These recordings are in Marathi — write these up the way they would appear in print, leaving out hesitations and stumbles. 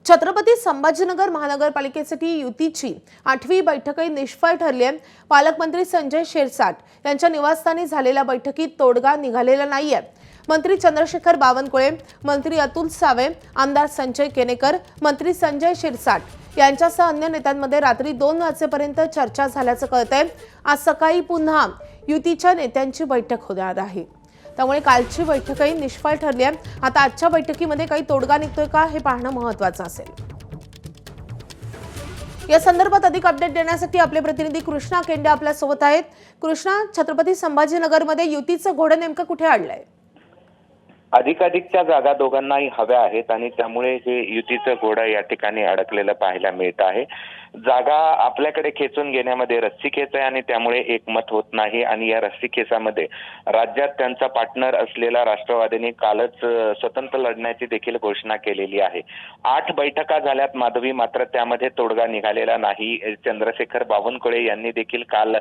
छत्रपती संभाजीनगर महानगरपालिकेसाठी युतीची 8वी बैठकही निष्फळ ठरली आहे। पालकमंत्री संजय शिरसाट यांच्या निवासस्थानी झालेल्या बैठकीत तोडगा निघालेला नाहीये। मंत्री चंद्रशेखर बावनकुळे, मंत्री अतुल सावे, आमदार संजय केनेकर, मंत्री संजय शिरसाट यांच्यासह अन्य नेत्यांमध्ये रात्री 2 वाजेपर्यंत चर्चा झाल्याचं कळतंय। आज सकाळी पुन्हा युतीच्या नेत्यांची बैठक होणार आहे। त्यामुळे कालची बैठकही निष्फळ ठरली आहे। आता आजच्या बैठकीमध्ये काही तोडगा निघतोय का हे पाहणं महत्त्वाचं असेल। या संदर्भात अधिक अपडेट देण्यासाठी आपले प्रतिनिधी कृष्णा केंडे आपल्या सोबत आहेत। कृष्णा, छत्रपती संभाजीनगरमध्ये युतीचं घोडं नेमकं कुठे अडलंय? अधिकाधिकच्या जागा दोघांनाही हव्या आहेत आणि त्यामुळे हे युतीचं घोडं या ठिकाणी अडकलेलं पाहायला मिळत आहे। जागा आपल्याकडे खेचून घेण्यामध्ये रस्सीखेच आहे आणि त्यामुळे एकमत होत नाही आणि या रस्सीखेचामध्ये राज्यात त्यांचा पार्टनर असलेला राष्ट्रवादीने कालच स्वतंत्र लढण्याची देखील घोषणा केलेली आहे। 8 बैठका झाल्यात माधवी, मात्र त्यामध्ये तोडगा निघालेला नाही। चंद्रशेखर बावनकुळे यांनी देखील काल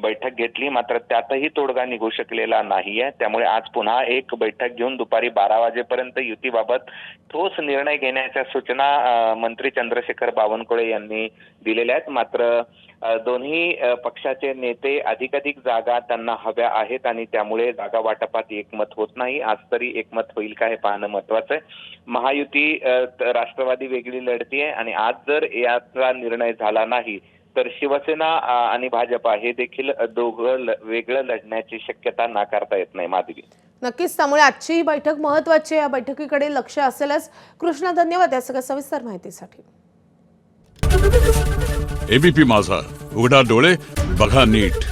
बैठक घेतली, मात्र त्यातही तोडगा निघू शकलेला नाहीये। त्यामुळे आज पुन्हा एक बैठक घेऊन दुपारी 12 वाजेपर्यंत युतीबाबत ठोस निर्णय घेण्याच्या सूचना मंत्री चंद्रशेखर बावनकुळे यांनी दिलेल्या आहेत। मात्र दोन्ही पक्षाचे नेते अधिकाधिक जागा त्यांना हव्या आहेत आणि त्यामुळे जागा वाटपात एकमत होत नाही। आज तरी एकमत होईल का हे पाहणं महत्त्वाचं आहे। महायुती राष्ट्रवादी वेगळी लढतीये आणि आज जर याचा निर्णय झाला नाही तर शिवसेना आणि भाजपा हे देखील दोघं वेगळं लढण्याची शक्यता नाकारता येत नाही। माधवी, नक्कीच त्यामुळे आजची ही बैठक महत्त्वाची आहे। या बैठकीकडे लक्ष असेलच। कृष्णा, धन्यवाद या सगळ्या सविस्तर माहितीसाठी। एबीपी माझा, उघडा डोळे बघा नीट।